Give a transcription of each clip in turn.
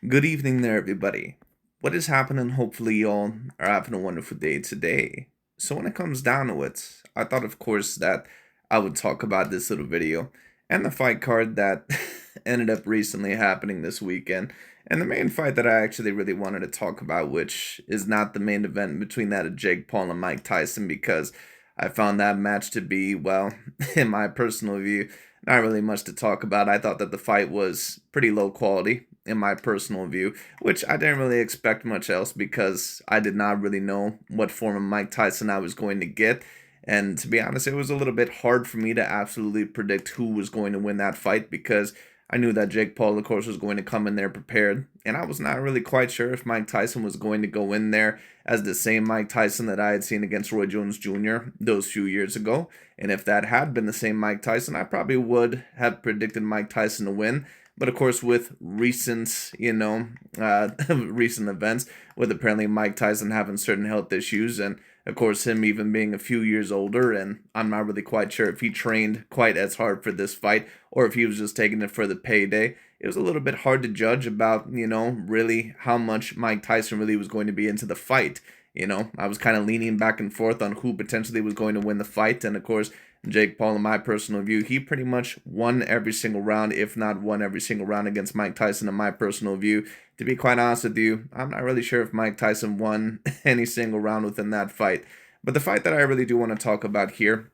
Good evening there, everybody. What is happening? Hopefully, y'all are having a wonderful day today. So, when it comes down to it, I thought, of course, that I would talk about this little video and the fight card that ended up recently happening this weekend. And the main fight that I actually really wanted to talk about, which is not the main event between that of Jake Paul and Mike Tyson, because I found that match to be, well, in my personal view, not really much to talk about. I thought that the fight was pretty low quality in my personal view, which I didn't really expect much else because I did not really know what form of Mike Tyson I was going to get. And to be honest, it was a little bit hard for me to absolutely predict who was going to win that fight because I knew that Jake Paul, of course, was going to come in there prepared. And I was not really quite sure if Mike Tyson was going to go in there as the same Mike Tyson that I had seen against Roy Jones Jr. those few years ago. And if that had been the same Mike Tyson, I probably would have predicted Mike Tyson to win. But of course, with recent, recent events, with apparently Mike Tyson having certain health issues, and of course him even being a few years older, and I'm not really quite sure if he trained quite as hard for this fight or if he was just taking it for the payday. It was a little bit hard to judge about, really how much Mike Tyson really was going to be into the fight. I was kind of leaning back and forth on who potentially was going to win the fight, and of course, Jake Paul, in my personal view, he pretty much won every single round, if not won every single round against Mike Tyson, in my personal view. To be quite honest with you, I'm not really sure if Mike Tyson won any single round within that fight. But the fight that I really do want to talk about here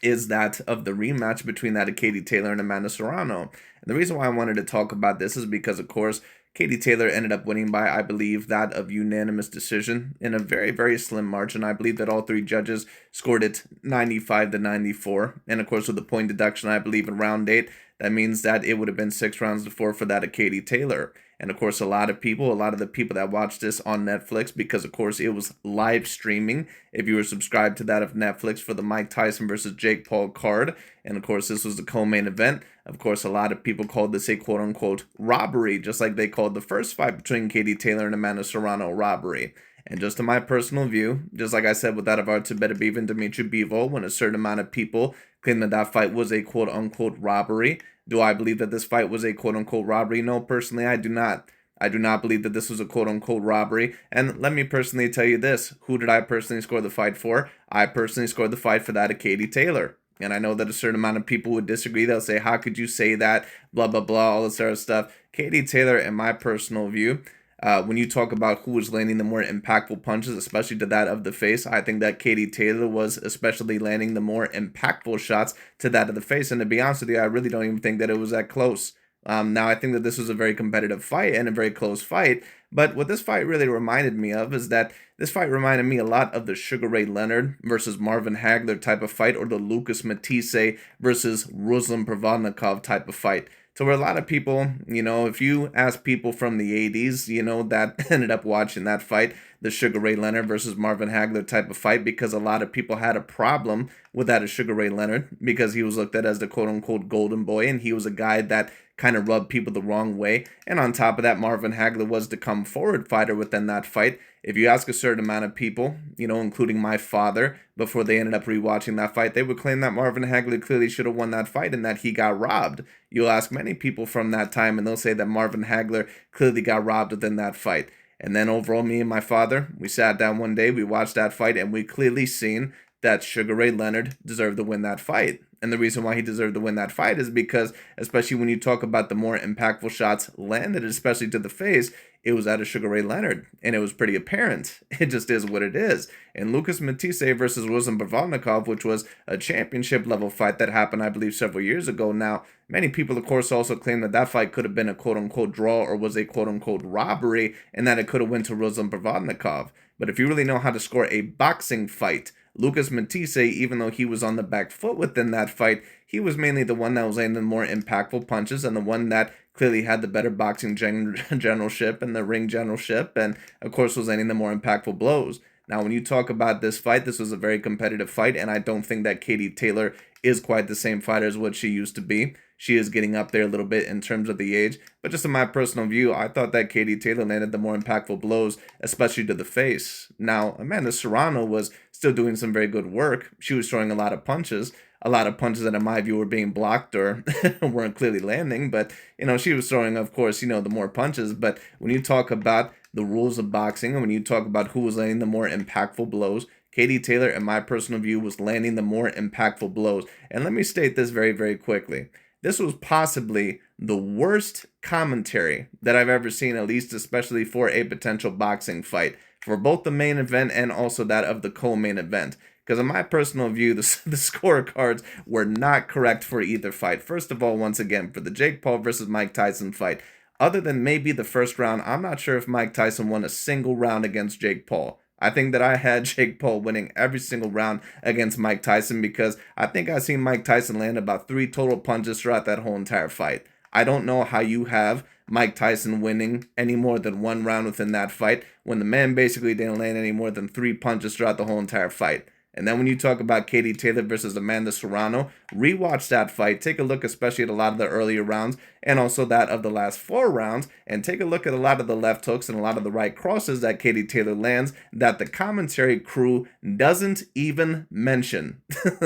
is that of the rematch between that of Katie Taylor and Amanda Serrano. And the reason why I wanted to talk about this is because, of course, Katie Taylor ended up winning by, I believe, that of unanimous decision in a very, very slim margin. I believe that all three judges scored it 95 to 94. And of course, with the point deduction, I believe in round 8, that means that it would have been 6 rounds to 4 for that of Katie Taylor. And of course, a lot of the people that watched this on Netflix, because of course it was live streaming, if you were subscribed to that of Netflix for the Mike Tyson versus Jake Paul card. And of course, this was the co-main event. Of course, a lot of people called this a quote-unquote robbery, just like they called the first fight between Katie Taylor and Amanda Serrano robbery. And just in my personal view, just like I said with that of Artur Beterbiev and Dimitri Bivol, when a certain amount of people claim that that fight was a quote-unquote robbery, do I believe that this fight was a quote-unquote robbery? No, personally, I do not. I do not believe that this was a quote-unquote robbery. And let me personally tell you this. Who did I personally score the fight for? I personally scored the fight for that of Katie Taylor. And I know that a certain amount of people would disagree. They'll say, how could you say that? Blah, blah, blah, all this sort of stuff. Katie Taylor, in my personal view, when you talk about who was landing the more impactful punches, especially to that of the face, I think that Katie Taylor was especially landing the more impactful shots to that of the face. And to be honest with you, I really don't even think that it was that close. Now, I think that this was a very competitive fight and a very close fight. But what this fight really reminded me of is that this fight reminded me a lot of the Sugar Ray Leonard versus Marvin Hagler type of fight, or the Lucas Matisse versus Ruslan Provodnikov type of fight. So where a lot of people, if you ask people from the 80s, that ended up watching that fight, the Sugar Ray Leonard versus Marvin Hagler type of fight, because a lot of people had a problem with that of Sugar Ray Leonard because he was looked at as the quote-unquote golden boy, and he was a guy that kind of rubbed people the wrong way. And on top of that, Marvin Hagler was the come forward fighter within that fight. If you ask a certain amount of people, including my father, before they ended up rewatching that fight, they would claim that Marvin Hagler clearly should have won that fight and that he got robbed. You'll ask many people from that time, and they'll say that Marvin Hagler clearly got robbed within that fight. And then overall, me and my father, we sat down one day, we watched that fight, and we clearly seen that Sugar Ray Leonard deserved to win that fight. And the reason why he deserved to win that fight is because, especially when you talk about the more impactful shots landed, especially to the face, it was out of Sugar Ray Leonard. And it was pretty apparent. It just is what it is. And Lucas Matisse versus Ruslan Provodnikov, which was a championship level fight that happened, I believe, several years ago. Now, many people, of course, also claim that that fight could have been a quote-unquote draw or was a quote-unquote robbery, and that it could have went to Ruslan Provodnikov. But if you really know how to score a boxing fight, Lucas Matisse, even though he was on the back foot within that fight, he was mainly the one that was landing the more impactful punches and the one that clearly had the better boxing generalship and the ring generalship, and of course was landing the more impactful blows. Now, when you talk about this fight, this was a very competitive fight, and I don't think that Katie Taylor is quite the same fighter as what she used to be. she is getting up there a little bit in terms of the age. But just in my personal view, I thought that Katie Taylor landed the more impactful blows, especially to the face. Now, Amanda Serrano was still doing some very good work. She was throwing a lot of punches that in my view were being blocked or weren't clearly landing. But, she was throwing, of course, the more punches. But when you talk about the rules of boxing and when you talk about who was landing the more impactful blows, Katie Taylor, in my personal view, was landing the more impactful blows. And let me state this very, very quickly. This was possibly the worst commentary that I've ever seen, at least especially for a potential boxing fight, for both the main event and also that of the co-main event. Because in my personal view, the scorecards were not correct for either fight. First of all, once again, for the Jake Paul versus Mike Tyson fight, other than maybe the first round, I'm not sure if Mike Tyson won a single round against Jake Paul. I think that I had Jake Paul winning every single round against Mike Tyson because I think I've seen Mike Tyson land about 3 total punches throughout that whole entire fight. I don't know how you have Mike Tyson winning any more than 1 round within that fight when the man basically didn't land any more than 3 punches throughout the whole entire fight. And then when you talk about Katie Taylor versus Amanda Serrano, rewatch that fight. Take a look especially at a lot of the earlier rounds and also that of the last 4 rounds. And take a look at a lot of the left hooks and a lot of the right crosses that Katie Taylor lands that the commentary crew doesn't even mention.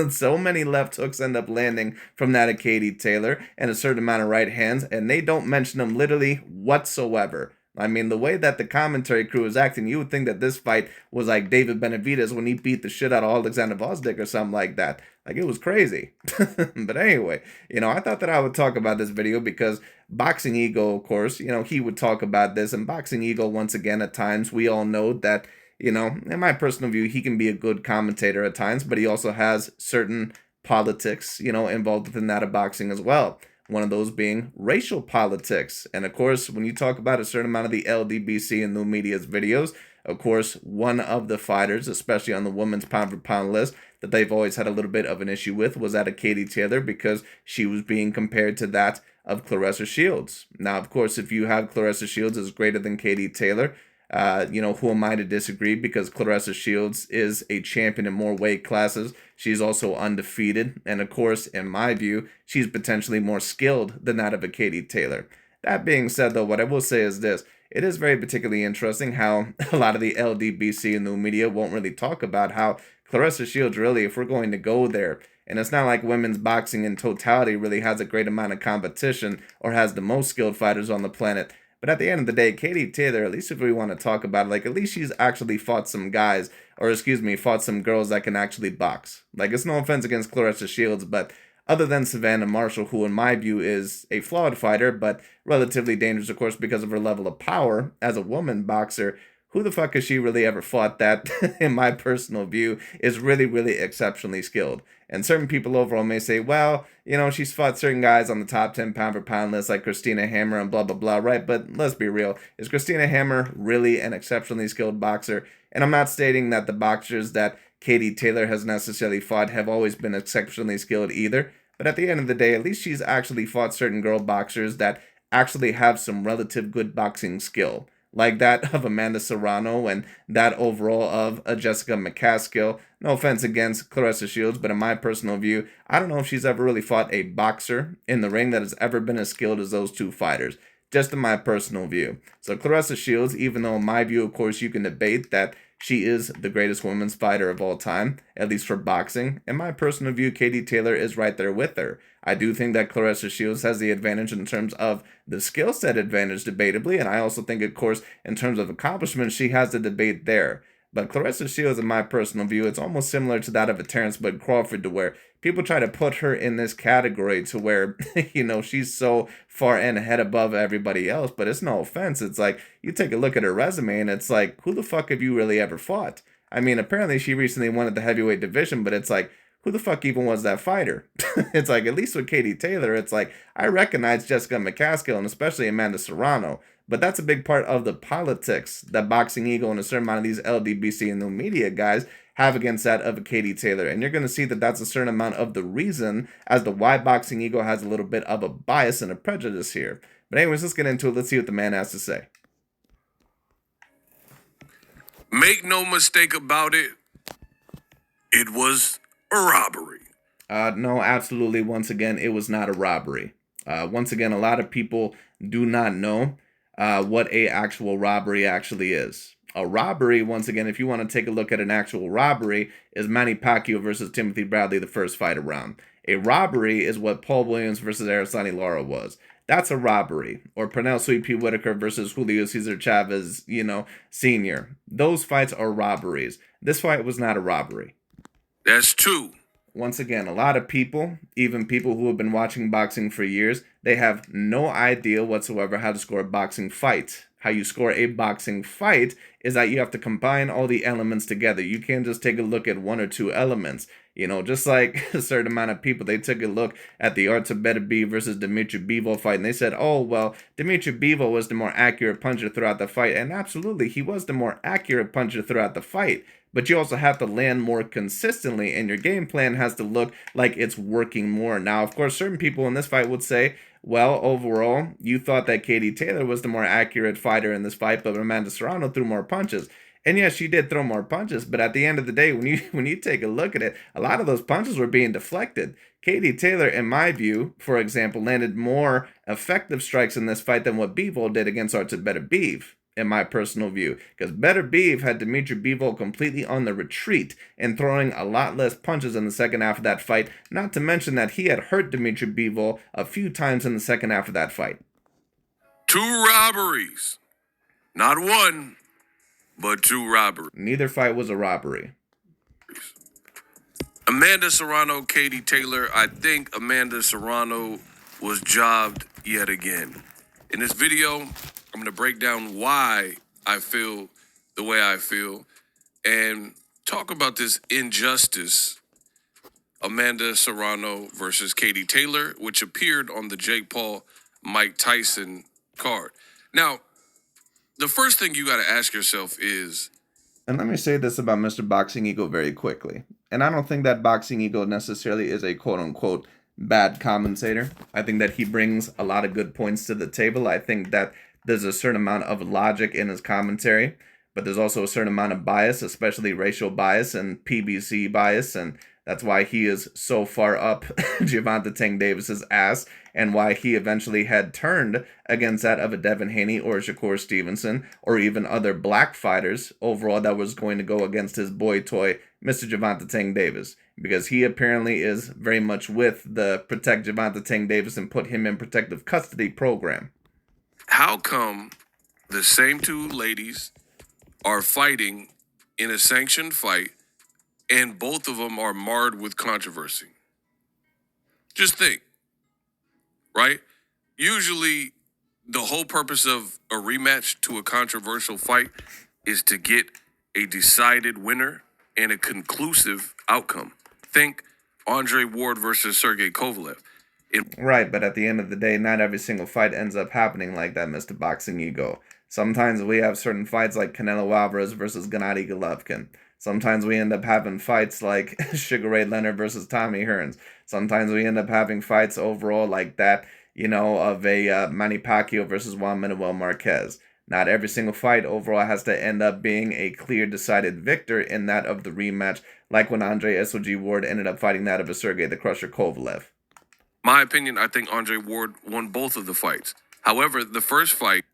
So many left hooks end up landing from that of Katie Taylor and a certain amount of right hands. And they don't mention them literally whatsoever. I mean, the way that the commentary crew is acting, you would think that this fight was like David Benavidez when he beat the shit out of Alexander Vosdick or something like that. Like, it was crazy. But anyway, I thought that I would talk about this video because Boxing Ego, of course, he would talk about this. And Boxing Ego, once again, at times, we all know that, in my personal view, he can be a good commentator at times, but he also has certain politics, involved within that of boxing as well. One of those being racial politics. And of course, when you talk about a certain amount of the LDBC in the media's videos, of course, one of the fighters, especially on the women's pound for pound list, that they've always had a little bit of an issue with was that of Katie Taylor because she was being compared to that of Claressa Shields. Now, of course, if you have Claressa Shields as greater than Katie Taylor, who am I to disagree? Because Claressa Shields is a champion in more weight classes. She's also undefeated. And of course, in my view, she's potentially more skilled than that of a Katie Taylor. That being said, though, what I will say is this. It is very particularly interesting how a lot of the LDBC and the media won't really talk about how Claressa Shields really, if we're going to go there, and it's not like women's boxing in totality really has a great amount of competition or has the most skilled fighters on the planet. But at the end of the day, Katie Taylor, at least if we want to talk about it, like at least she's actually fought some guys, or excuse me, fought some girls that can actually box. Like, it's no offense against Claressa Shields, but other than Savannah Marshall, who in my view is a flawed fighter, but relatively dangerous, of course, because of her level of power as a woman boxer, who the fuck has she really ever fought that, in my personal view, is really, really exceptionally skilled? And certain people overall may say, well, she's fought certain guys on the top 10 pound for pound list like Christina Hammer and blah, blah, blah, right? But let's be real. Is Christina Hammer really an exceptionally skilled boxer? And I'm not stating that the boxers that Katie Taylor has necessarily fought have always been exceptionally skilled either. But at the end of the day, at least she's actually fought certain girl boxers that actually have some relative good boxing skill, like that of Amanda Serrano and that overall of a Jessica McCaskill. No offense against Claressa Shields, but in my personal view, I don't know if she's ever really fought a boxer in the ring that has ever been as skilled as those two fighters. Just in my personal view. So Claressa Shields, even though in my view, of course, you can debate that she is the greatest women's fighter of all time, at least for boxing. In my personal view, Katie Taylor is right there with her. I do think that Claressa Shields has the advantage in terms of the skill set advantage, debatably, and I also think, of course, in terms of accomplishments, she has the debate there. But Claressa Shields, in my personal view, it's almost similar to that of a Terrence Bud Crawford, to where people try to put her in this category to where, she's so far and ahead above everybody else. But it's no offense. It's like, you take a look at her resume and it's like, who the fuck have you really ever fought? I mean, apparently she recently won at the heavyweight division, but it's like, who the fuck even was that fighter? It's like, at least with Katie Taylor, it's like, I recognize Jessica McCaskill and especially Amanda Serrano. But that's a big part of the politics that Boxing Ego and a certain amount of these LDBC and the media guys have against that of a Katie Taylor. And you're going to see that that's a certain amount of the reason as to why Boxing Ego has a little bit of a bias and a prejudice here. But anyways, let's get into it. Let's see what the man has to say. Make no mistake about it, it was a robbery. No, absolutely. Once again, it was not a robbery. Once again, a lot of people do not know what a actual robbery actually is. A robbery, once again, if you want to take a look at an actual robbery, is Manny Pacquiao versus Timothy Bradley, the first fight around. A robbery is what Paul Williams versus Araceli Lara was. That's a robbery. Or Pernell Sweet Pea Whitaker versus Julio Cesar Chavez, Sr. Those fights are robberies. This fight was not a robbery. That's two. Once again, a lot of people, even people who have been watching boxing for years, they have no idea whatsoever how to score a boxing fight. How you score a boxing fight is that you have to combine all the elements together. You can't just take a look at one or two elements. Just like a certain amount of people, they took a look at the Artur Beterbiev versus Dimitri Bivol fight, and they said, oh, well, Dimitri Bivol was the more accurate puncher throughout the fight. And absolutely, he was the more accurate puncher throughout the fight. But you also have to land more consistently, and your game plan has to look like it's working more. Now, of course, certain people in this fight would say, well, overall, you thought that Katie Taylor was the more accurate fighter in this fight, but Amanda Serrano threw more punches. And yes, she did throw more punches, but at the end of the day, when you take a look at it, a lot of those punches were being deflected. Katie Taylor, in my view, for example, landed more effective strikes in this fight than what Bivol did against Artur Beterbiev, in my personal view, because Beterbiev had Dimitri Bivol completely on the retreat and throwing a lot less punches in the second half of that fight, not to mention that he had hurt Dimitri Bivol a few times in the second half of that fight. Two robberies. Not one, but two robberies. Neither fight was a robbery. Amanda Serrano, Katie Taylor. I think Amanda Serrano was jobbed yet again. In this video, I'm going to break down why I feel the way I feel and talk about this injustice, Amanda Serrano versus Katie Taylor, which appeared on the Jake Paul, Mike Tyson card. Now, the first thing you got to ask yourself is, and let me say this about Mr. Boxing Ego very quickly. And I don't think that Boxing Ego necessarily is a quote-unquote bad commentator. I think that he brings a lot of good points to the table. I think that there's a certain amount of logic in his commentary, but there's also a certain amount of bias, especially racial bias and PBC bias, and that's why he is so far up Gervonta Tank Davis's ass, and why he eventually had turned against that of a Devin Haney or a Shakur Stevenson or even other black fighters overall that was going to go against his boy toy, Mr. Gervonta Tank Davis, because he apparently is very much with the Protect Gervonta Tank Davis and put him in protective custody program. how come the same two ladies are fighting in a sanctioned fight and both of them are marred with controversy? Just think, right? Usually, the whole purpose of a rematch to a controversial fight is to get a decided winner and a conclusive outcome. Think Andre Ward versus Sergey Kovalev. Right, but at the end of the day, not every single fight ends up happening like that, Mr. Boxing Ego. Sometimes we have certain fights like Canelo Alvarez versus Gennady Golovkin. Sometimes we end up having fights like Sugar Ray Leonard versus Tommy Hearns. Sometimes we end up having fights overall like that, of a Manny Pacquiao versus Juan Manuel Marquez. Not every single fight overall has to end up being a clear decided victor in that of the rematch, like when Andre SOG Ward ended up fighting that of a Sergey the Crusher Kovalev. My opinion, I think Andre Ward won both of the fights. However, the first fight,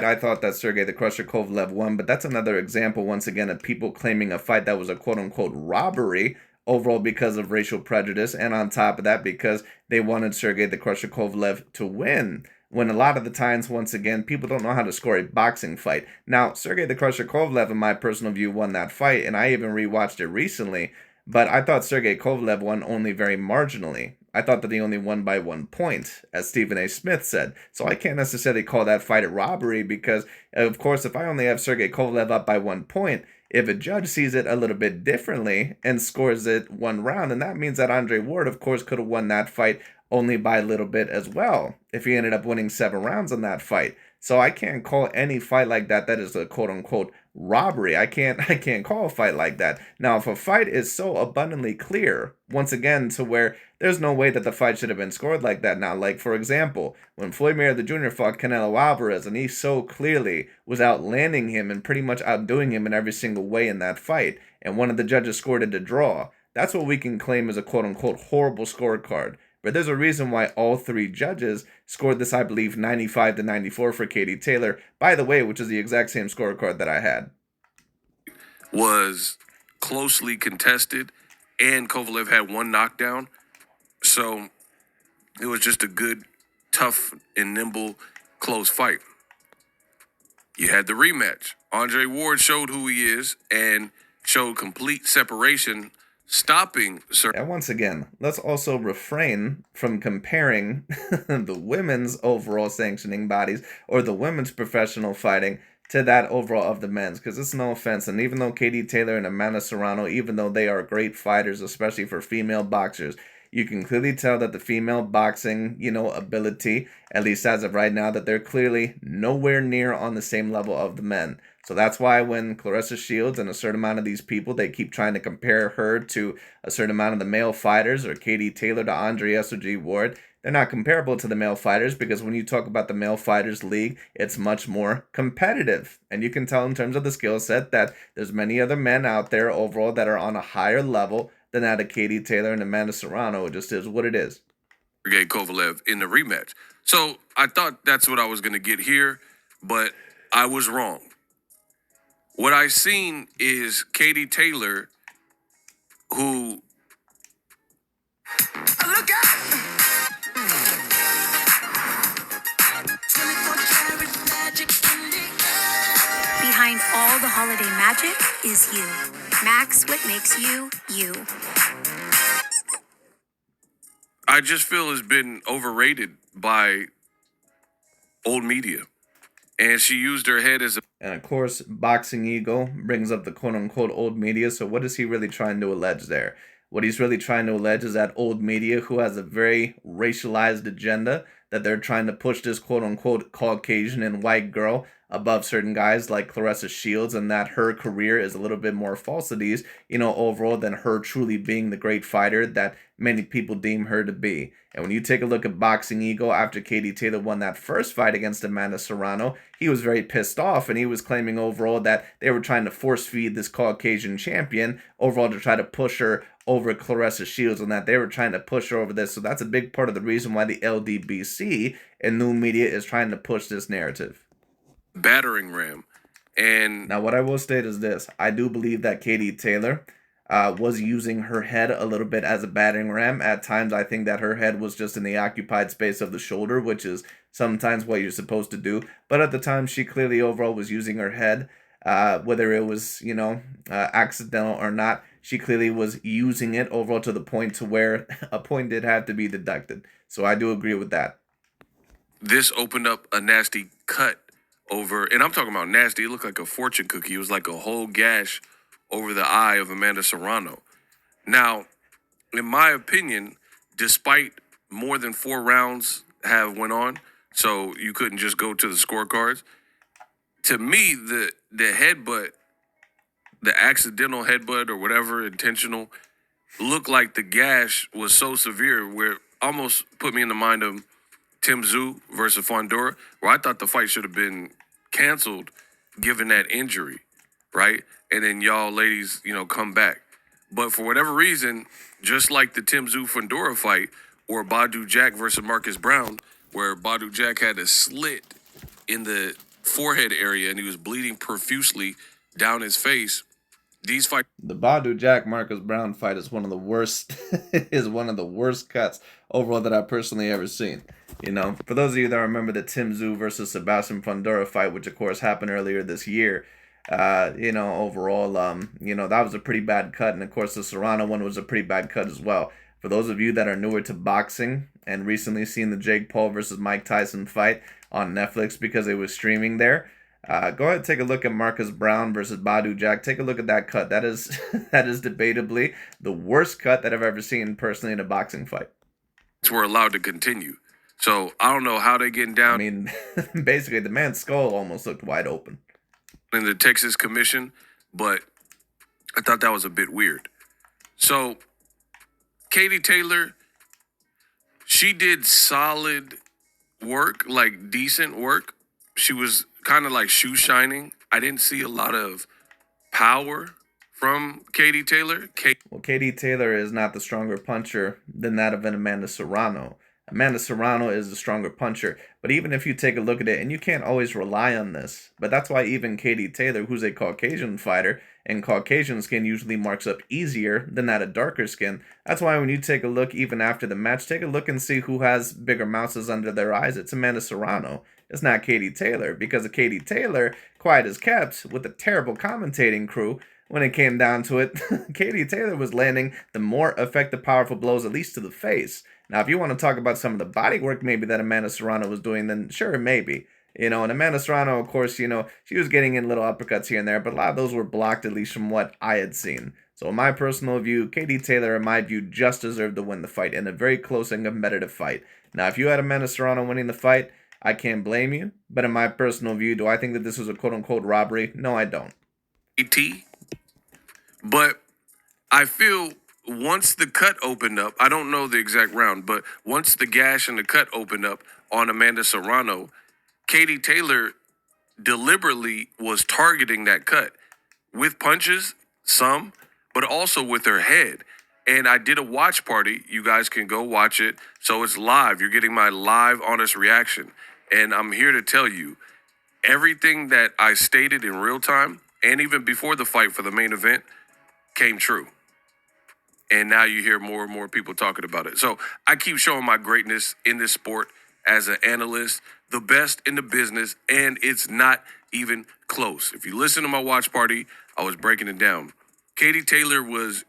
I thought that Sergey the Crusher Kovalev won, but that's another example, once again, of people claiming a fight that was a quote-unquote robbery overall because of racial prejudice, and on top of that, because they wanted Sergey the Crusher Kovalev to win. When a lot of the times, once again, people don't know how to score a boxing fight. Now, Sergey the Crusher Kovalev, in my personal view, won that fight, and I even rewatched it recently, but I thought Sergey Kovalev won only very marginally. I thought that he only won by 1 point, as Stephen A. Smith said. So I can't necessarily call that fight a robbery because, of course, if I only have Sergey Kovalev up by 1 point, if a judge sees it a little bit differently and scores it 1 round, then that means that Andre Ward, of course, could have won that fight only by a little bit as well if he ended up winning 7 rounds in that fight. So I can't call any fight like that is a quote-unquote robbery. I can't call a fight like that. Now, if a fight is so abundantly clear, once again, to where there's no way that the fight should have been scored like that. Now, like, for example, when Floyd Mayweather Jr. fought Canelo Alvarez, and he so clearly was outlanding him and pretty much outdoing him in every single way in that fight, and one of the judges scored it to draw, that's what we can claim as a quote-unquote horrible scorecard. But there's a reason why all three judges scored this, I believe, 95 to 94 for Katie Taylor, by the way, which is the exact same scorecard that I had. Was closely contested, and Kovalev had one knockdown. So it was just a good, tough, and nimble, close fight. You had the rematch. Andre Ward showed who he is and showed complete separation, stopping And once again, let's also refrain from comparing the women's overall sanctioning bodies or the women's professional fighting to that overall of the men's, because it's no offense. And even though Katie Taylor and Amanda Serrano, even though they are great fighters, especially for female boxers, you can clearly tell that the female boxing, ability, at least as of right now, that they're clearly nowhere near on the same level of the men. So that's why when Claressa Shields and a certain amount of these people, they keep trying to compare her to a certain amount of the male fighters, or Katie Taylor to Andre SOG Ward, they're not comparable to the male fighters, because when you talk about the male fighters league, it's much more competitive. And you can tell in terms of the skill set that there's many other men out there overall that are on a higher level than that of Katie Taylor and Amanda Serrano. It just is what it is. Sergey Kovalev in the rematch. So I thought that's what I was going to get here, but I was wrong. What I seen is Katie Taylor, who look out! Behind all the holiday magic is you. Max, what makes you, you. I just feel has been overrated by old media. And she used her head as a... And of course, Boxing Ego brings up the quote-unquote old media. So what is he really trying to allege there? What he's really trying to allege is that old media, who has a very racialized agenda, that they're trying to push this quote-unquote Caucasian and white girl above certain guys like Claressa Shields, and that her career is a little bit more falsities, overall, than her truly being the great fighter that many people deem her to be. And when you take a look at Boxing Ego after Katie Taylor won that first fight against Amanda Serrano, he was very pissed off, and he was claiming overall that they were trying to force feed this Caucasian champion overall to try to push her over Claressa Shields, and that they were trying to push her over this. So that's a big part of the reason why the LDBC and new media is trying to push this narrative. Battering ram. And now what I will state is this. I do believe that Katie Taylor was using her head a little bit as a battering ram. At times, I think that her head was just in the occupied space of the shoulder, which is sometimes what you're supposed to do. But at the time, she clearly overall was using her head, whether it was, accidental or not. She clearly was using it overall to the point to where a point did have to be deducted. So I do agree with that. This opened up a nasty cut over, and I'm talking about nasty. It looked like a fortune cookie. It was like a whole gash over the eye of Amanda Serrano. Now, in my opinion, despite more than 4 rounds have went on, so you couldn't just go to the scorecards. To me, the headbutt, the accidental headbutt or whatever, intentional, looked like the gash was so severe where it almost put me in the mind of Tim Tszyu versus Fondora, where I thought the fight should have been canceled given that injury, right? And then y'all ladies, come back. But for whatever reason, just like the Tim Tszyu Fondora fight or Badu Jack versus Marcus Brown, where Badu Jack had a slit in the forehead area and he was bleeding profusely down his face, these fights... The Badu Jack Marcus Brown fight is one of the worst is one of the worst cuts overall that I've personally ever seen. For those of you that remember the Tim Tszyu versus Sebastian Fondora fight, which of course happened earlier this year, overall, that was a pretty bad cut, and of course the Serrano one was a pretty bad cut as well. For those of you that are newer to boxing and recently seen the Jake Paul versus Mike Tyson fight on Netflix because it was streaming there, go ahead and take a look at Marcus Brown versus Badu Jack. Take a look at that cut. That is debatably the worst cut that I've ever seen personally in a boxing fight. Were allowed to continue. So I don't know how they're getting down. I mean, basically the man's skull almost looked wide open in the Texas Commission, but I thought that was a bit weird. So Katie Taylor, she did solid work, like decent work. She was kind of like shoe shining. I didn't see a lot of power from Katie Taylor. Well, Katie Taylor is not the stronger puncher than that of an Amanda Serrano. Amanda Serrano is the stronger puncher, but even if you take a look at it, and you can't always rely on this, but that's why even Katie Taylor, who's a Caucasian fighter, and Caucasian skin usually marks up easier than that of darker skin. That's why when you take a look, even after the match, take a look and see who has bigger mouses under their eyes. It's Amanda Serrano. It's not Katie Taylor, because of Katie Taylor, quiet as kept, with a terrible commentating crew, when it came down to it, Katie Taylor was landing the more effective, powerful blows, at least to the face. Now, if you want to talk about some of the body work maybe that Amanda Serrano was doing, then sure, maybe. And Amanda Serrano, of course, she was getting in little uppercuts here and there, but a lot of those were blocked, at least from what I had seen. So in my personal view, Katie Taylor, in my view, just deserved to win the fight in a very close and competitive fight. Now, if you had Amanda Serrano winning the fight, I can't blame you. But in my personal view, do I think that this was a quote-unquote robbery? No, I don't. But I feel once the cut opened up, I don't know the exact round, but once the gash and the cut opened up on Amanda Serrano, Katie Taylor deliberately was targeting that cut with punches, some, but also with her head. And I did a watch party. You guys can go watch it. So it's live. You're getting my live, honest reaction. And I'm here to tell you everything that I stated in real time and even before the fight for the main event came true. And now you hear more and more people talking about it. So I keep showing my greatness in this sport as an analyst, the best in the business, and it's not even close. If you listen to my watch party, I was breaking it down. Katie Taylor was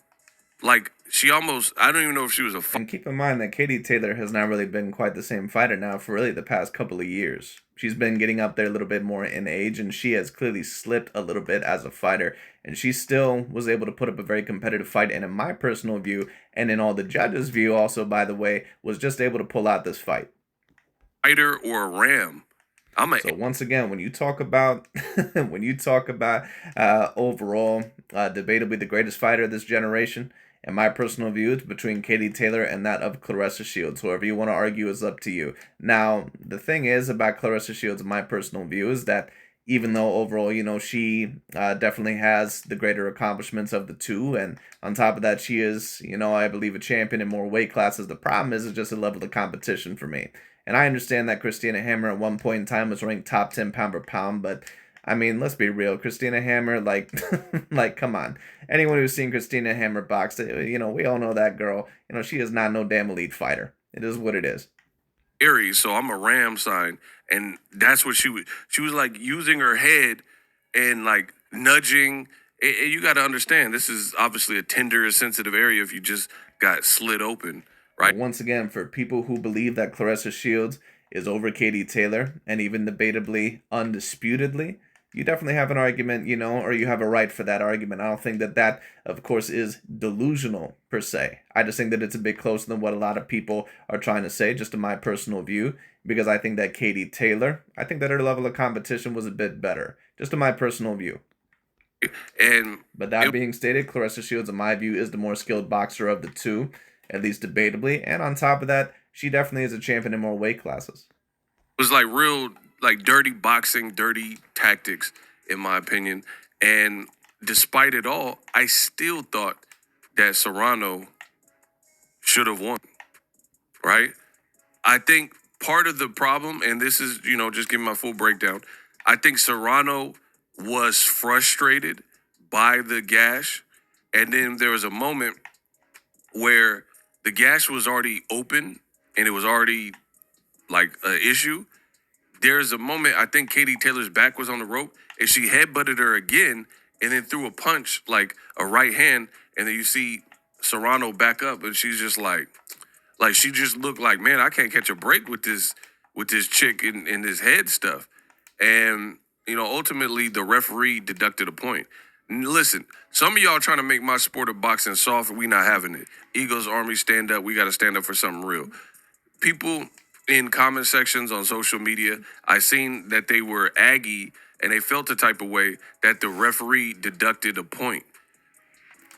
like, I don't even know if she was a And keep in mind that Katie Taylor has not really been quite the same fighter now for really the past couple of years. She's been getting up there a little bit more in age, and she has clearly slipped a little bit as a fighter. And she still was able to put up a very competitive fight. And in my personal view, and in all the judges' view also, by the way, was just able to pull out this fight. Fighter or a ram. So once again, when you talk about overall, debatably the greatest fighter of this generation, in my personal view, it's between Katie Taylor and that of Claressa Shields. Whoever you want to argue is up to you. Now, the thing is about Claressa Shields, in my personal view, is that even though overall, she definitely has the greater accomplishments of the two, and on top of that, she is, I believe, a champion in more weight classes. The problem is it's just a level of competition for me. And I understand that Christina Hammer at one point in time was ranked top 10 pound per pound, but I mean, let's be real. Christina Hammer, like, come on. Anyone who's seen Christina Hammer box, we all know that girl. She is not no damn elite fighter. It is what it is. Aries, so I'm a ram sign, and that's what she was. She was like using her head and like nudging. And you got to understand, this is obviously a tender, sensitive area if you just got slit open, right? Once again, for people who believe that Claressa Shields is over Katie Taylor, and even debatably, undisputedly, you definitely have an argument, or you have a right for that argument. I don't think that, of course, is delusional per se. I just think that it's a bit closer than what a lot of people are trying to say, just in my personal view, because I think that Katie Taylor, I think that her level of competition was a bit better, just in my personal view. But that being stated, Claressa Shields, in my view, is the more skilled boxer of the two, at least debatably. And on top of that, she definitely is a champion in more weight classes. It was like real, like dirty boxing, dirty tactics, in my opinion. And despite it all, I still thought that Serrano should have won, right? I think part of the problem, and this is, just giving my full breakdown, I think Serrano was frustrated by the gash. And then there was a moment where the gash was already open and it was already like an issue. There's a moment, I think Katie Taylor's back was on the rope and she headbutted her again and then threw a punch, like a right hand. And then you see Serrano back up and she's just like she just looked like, man, I can't catch a break with this chick in this head stuff. And, ultimately the referee deducted a point. Listen, some of y'all trying to make my sport of boxing soft, we not having it. Eagles Army, stand up. We got to stand up for something real. People in comment sections on social media, I seen that they were aggy and they felt the type of way that the referee deducted a point.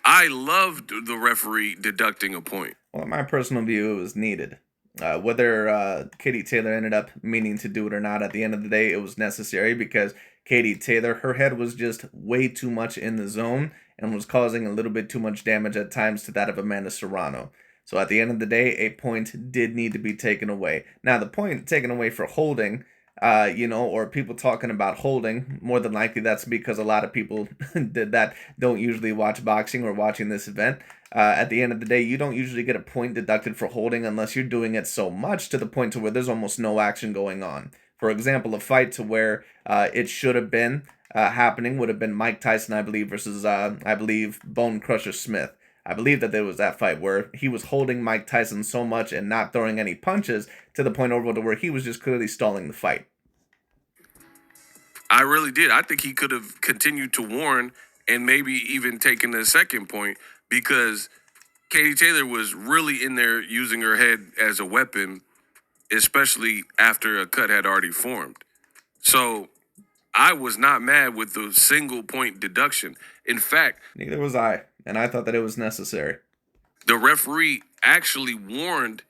I loved the referee deducting a point. Well, in my personal view, it was needed. Whether Katie Taylor ended up meaning to do it or not, at the end of the day, it was necessary because Katie Taylor, her head was just way too much in the zone. and was causing a little bit too much damage at times to that of Amanda Serrano. So at the end of the day, a point did need to be taken away. Now, the point taken away for holding, or people talking about holding, more than likely that's because a lot of people that don't usually watch boxing or watching this event. At the end of the day, you don't usually get a point deducted for holding unless you're doing it so much to the point to where there's almost no action going on. For example, a fight to where it should have been happening would have been Mike Tyson, I believe, versus, I believe, Bone Crusher Smith. I believe that there was that fight where he was holding Mike Tyson so much and not throwing any punches to the point over to where he was just clearly stalling the fight. I really did. I think he could have continued to warn and maybe even taken a second point because Katie Taylor was really in there using her head as a weapon, especially after a cut had already formed. So I was not mad with the single point deduction. In fact, neither was I, and I thought that it was necessary. The referee actually warned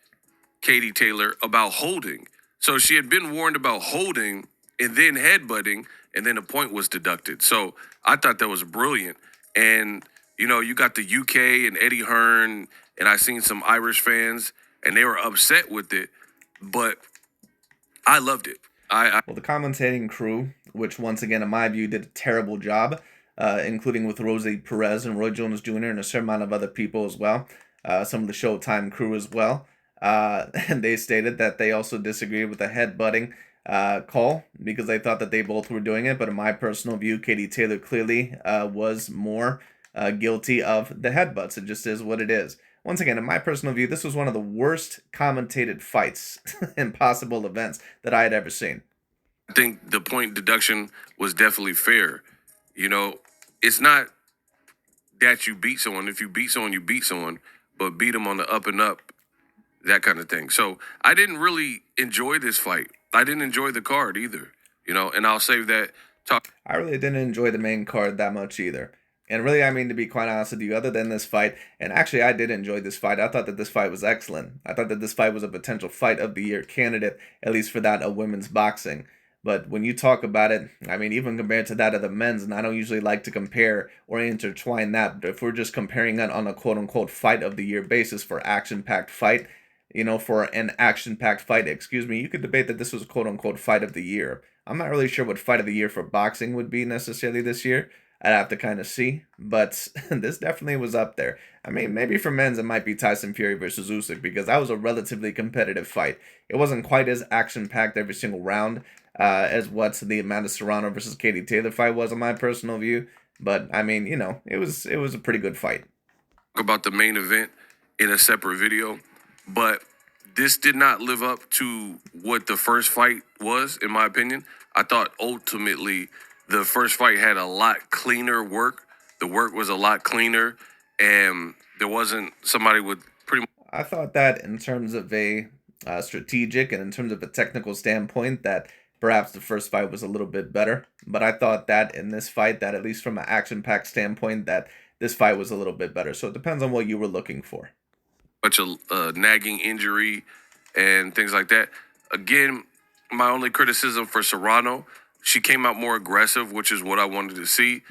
Katie Taylor about holding. So she had been warned about holding and then headbutting, and then a point was deducted. So I thought that was brilliant. And, you got the UK and Eddie Hearn, and I seen some Irish fans, and they were upset with it. But I loved it. Well, the commentating crew, which once again, in my view, did a terrible job, including with Rosie Perez and Roy Jones Jr. and a certain amount of other people as well, some of the Showtime crew as well. And they stated that they also disagreed with the headbutting call because they thought that they both were doing it. But in my personal view, Katie Taylor clearly was more guilty of the headbutts. It just is what it is. Once again, in my personal view, this was one of the worst commentated fights in possible events that I had ever seen. I think the point deduction was definitely fair. It's not that you beat someone. If you beat someone, you beat someone, but beat them on the up and up, that kind of thing. So I didn't really enjoy this fight. I didn't enjoy the card either, and I'll save that talk. I really didn't enjoy the main card that much either. And really, I mean, to be quite honest with you, other than this fight, and actually I did enjoy this fight. I thought that this fight was excellent. I thought that this fight was a potential fight of the year candidate, at least for that of women's boxing. But when you talk about it, I mean, even compared to that of the men's, and I don't usually like to compare or intertwine that, but if we're just comparing it on a quote-unquote fight of the year basis for action-packed fight, for an action-packed fight, you could debate that this was a quote-unquote fight of the year. I'm not really sure what fight of the year for boxing would be necessarily this year. I'd have to kind of see, but this definitely was up there. I mean, maybe for men's it might be Tyson Fury versus Usyk because that was a relatively competitive fight. It wasn't quite as action-packed every single round as what the Amanda Serrano versus Katie Taylor fight was in my personal view, but I mean, it was a pretty good fight. About the main event in a separate video, but this did not live up to what the first fight was, in my opinion. I thought ultimately the first fight had a lot cleaner work. The work was a lot cleaner, and there wasn't somebody with pretty much... I thought that in terms of a strategic and in terms of a technical standpoint that perhaps the first fight was a little bit better. But I thought that in this fight, that at least from an action-packed standpoint, that this fight was a little bit better. So it depends on what you were looking for. Much a nagging injury and things like that. Again, my only criticism for Serrano, she came out more aggressive, which is what I wanted to see,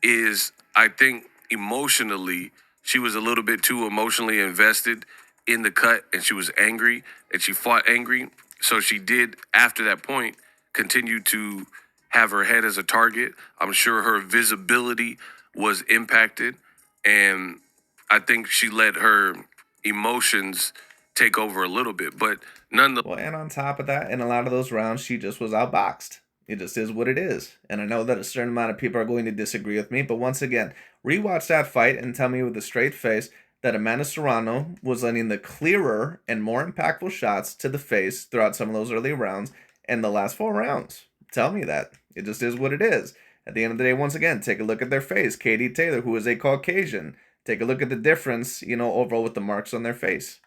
is I think emotionally, she was a little bit too emotionally invested in the cut, and she was angry, and she fought angry. So she did, after that point, continue to have her head as a target. I'm sure her visibility was impacted, and I think she let her emotions take over a little bit, but nonetheless. Well, and on top of that, in a lot of those rounds, she just was outboxed. It just is what it is. And I know that a certain amount of people are going to disagree with me, but once again, rewatch that fight and tell me with a straight face that Amanda Serrano was landing the clearer and more impactful shots to the face throughout some of those early rounds and the last 4 rounds. Tell me that. It just is what it is. At the end of the day, once again, take a look at their face. Katie Taylor, who is a Caucasian. Take a look at the difference, overall with the marks on their face.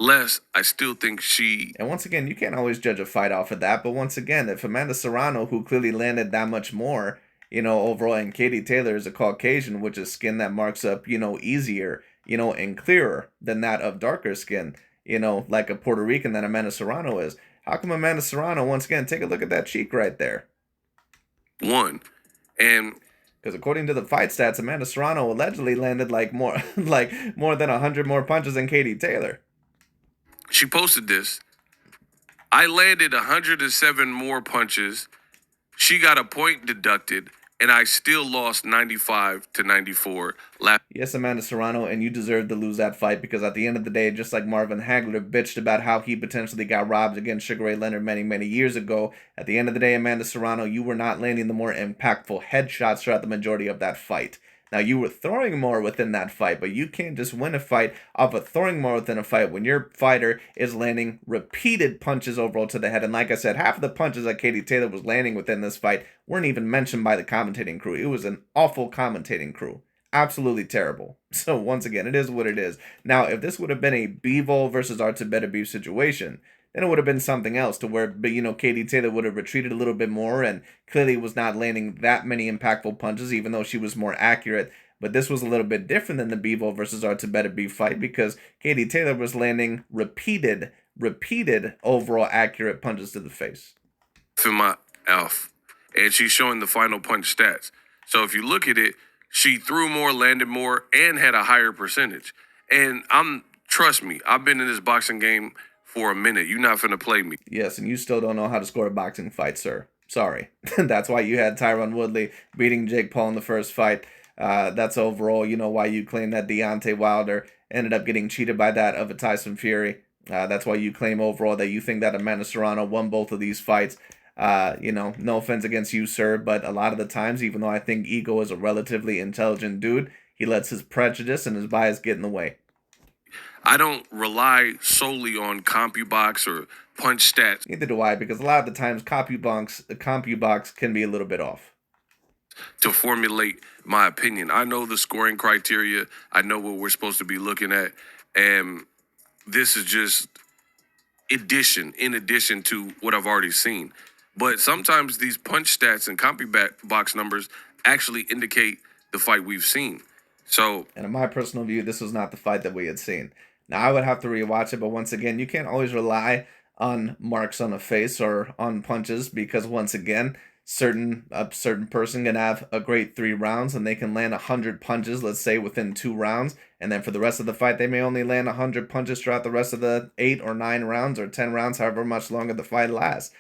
I still think she... And once again, you can't always judge a fight off of that, but once again, if Amanda Serrano, who clearly landed that much more, overall, and Katie Taylor is a Caucasian, which is skin that marks up, easier, and clearer than that of darker skin, like a Puerto Rican that Amanda Serrano is. How come Amanda Serrano, once again, take a look at that cheek right there? One. And Because according to the fight stats, Amanda Serrano allegedly landed like more than 100 more punches than Katie Taylor. She posted this. I landed 107 more punches. She got a point deducted, and I still lost 95 to 94. Yes, Amanda Serrano, and you deserve to lose that fight because at the end of the day, just like Marvin Hagler bitched about how he potentially got robbed against Sugar Ray Leonard many, many years ago, at the end of the day, Amanda Serrano, you were not landing the more impactful headshots throughout the majority of that fight. Now, you were throwing more within that fight, but you can't just win a fight off of throwing more within a fight when your fighter is landing repeated punches overall to the head. And like I said, half of the punches that Katie Taylor was landing within this fight weren't even mentioned by the commentating crew. It was an awful commentating crew. Absolutely terrible. So once again, it is what it is. Now, if this would have been a Bivol versus Artebedabiev situation, then it would have been something else to where, Katie Taylor would have retreated a little bit more and clearly was not landing that many impactful punches, even though she was more accurate. But this was a little bit different than the Bivol versus Artebedabiev fight because Katie Taylor was landing repeated overall accurate punches to the face. In my Alf, and she's showing the final punch stats. So if you look at it, she threw more, landed more, and had a higher percentage. And trust me, I've been in this boxing game for a minute. You're not finna play me. Yes, and you still don't know how to score a boxing fight, sir. Sorry. That's why you had Tyron Woodley beating Jake Paul in the first fight. That's overall, why you claim that Deontay Wilder ended up getting cheated by that of a Tyson Fury. That's why you claim overall that you think that Amanda Serrano won both of these fights. No offense against you, sir, but a lot of the times, even though I think Ego is a relatively intelligent dude, he lets his prejudice and his bias get in the way. I don't rely solely on CompuBox or punch stats. Neither do I, because a lot of the times CompuBox can be a little bit off. To formulate my opinion, I know the scoring criteria. I know what we're supposed to be looking at, and this is just in addition to what I've already seen. But sometimes these punch stats and CompuBox numbers actually indicate the fight we've seen. So, and in my personal view, this was not the fight that we had seen. Now, I would have to rewatch it, but once again, you can't always rely on marks on a face or on punches because, once again, a certain person can have a great 3 rounds and they can land 100 punches, let's say, within 2 rounds. And then for the rest of the fight, they may only land 100 punches throughout the rest of the 8 or 9 rounds or 10 rounds, however much longer the fight lasts.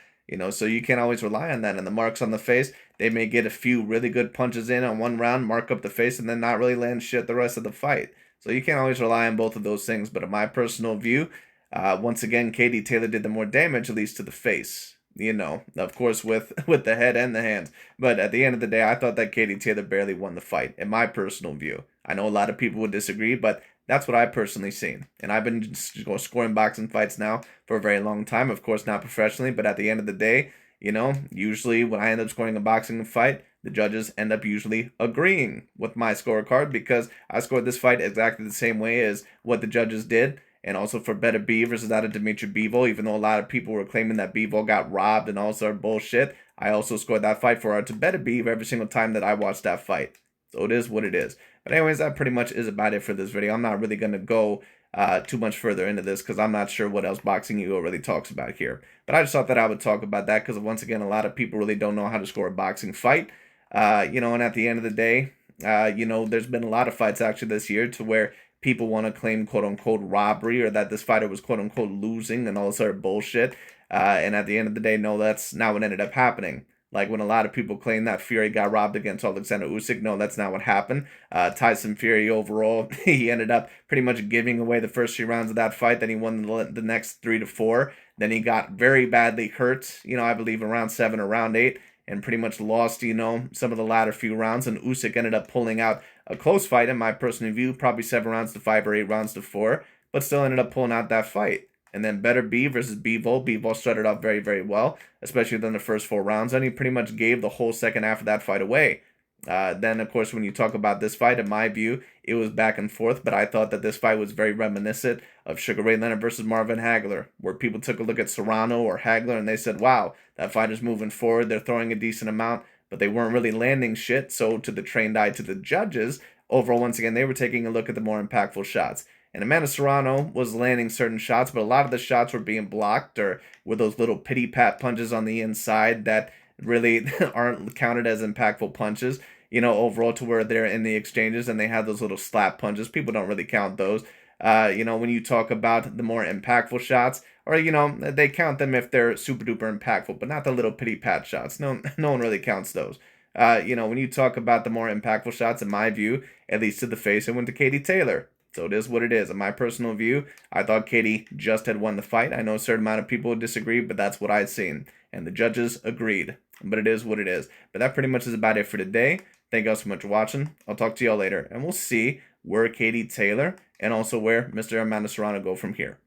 So you can't always rely on that. And the marks on the face, they may get a few really good punches in on one round, mark up the face, and then not really land shit the rest of the fight. So you can't always rely on both of those things. But in my personal view, once again, Katie Taylor did the more damage, at least to the face. Of course, with the head and the hands. But at the end of the day, I thought that Katie Taylor barely won the fight, in my personal view. I know a lot of people would disagree, but that's what I've personally seen. And I've been scoring boxing fights now for a very long time. Of course, not professionally, but at the end of the day, usually when I end up scoring a boxing fight, the judges end up usually agreeing with my scorecard because I scored this fight exactly the same way as what the judges did. And also for Better B versus that of Dimitri Bivol, even though a lot of people were claiming that Bivol got robbed and all sort of bullshit, I also scored that fight for Artebedabiev every single time that I watched that fight. So it is what it is. But anyways, that pretty much is about it for this video. I'm not really going to go too much further into this because I'm not sure what else Boxing Ego really talks about here. But I just thought that I would talk about that because once again, a lot of people really don't know how to score a boxing fight. And at the end of the day, there's been a lot of fights actually this year to where people want to claim quote-unquote robbery or that this fighter was quote-unquote losing and all this sort of bullshit. And at the end of the day, no, that's not what ended up happening. Like when a lot of people claim that Fury got robbed against Alexander Usyk, no, that's not what happened. Tyson Fury overall, he ended up pretty much giving away the first 3 rounds of that fight. Then he won the next 3 to 4. Then he got very badly hurt, I believe around 7 or round 8. And pretty much lost, some of the latter few rounds. And Usyk ended up pulling out a close fight, in my personal view, probably 7 rounds to 5 or 8 rounds to 4, but still ended up pulling out that fight. And then Better B versus Bivol. Bivol started off very, very well, especially within the first 4 rounds, and he pretty much gave the whole second half of that fight away. Then, of course, when you talk about this fight, in my view, it was back and forth, but I thought that this fight was very reminiscent of Sugar Ray Leonard versus Marvin Hagler, where people took a look at Serrano or Hagler and they said, wow, that fighter's moving forward, they're throwing a decent amount, but they weren't really landing shit. So to the trained eye, to the judges, overall, once again, they were taking a look at the more impactful shots. And Amanda Serrano was landing certain shots, but a lot of the shots were being blocked or were those little pity-pat punches on the inside that really aren't counted as impactful punches. overall to where they're in the exchanges and they have those little slap punches. People don't really count those. When you talk about the more impactful shots, or they count them if they're super duper impactful, but not the little pity pat shots. No, no one really counts those. When you talk about the more impactful shots, in my view, at least to the face, it went to Katie Taylor. So it is what it is. In my personal view, I thought Katie just had won the fight. I know a certain amount of people would disagree, but that's what I'd seen. And the judges agreed. But it is what it is. But that pretty much is about it for today. Thank you all so much for watching. I'll talk to y'all later. And we'll see where Katie Taylor and also where Mr. Amanda Serrano go from here.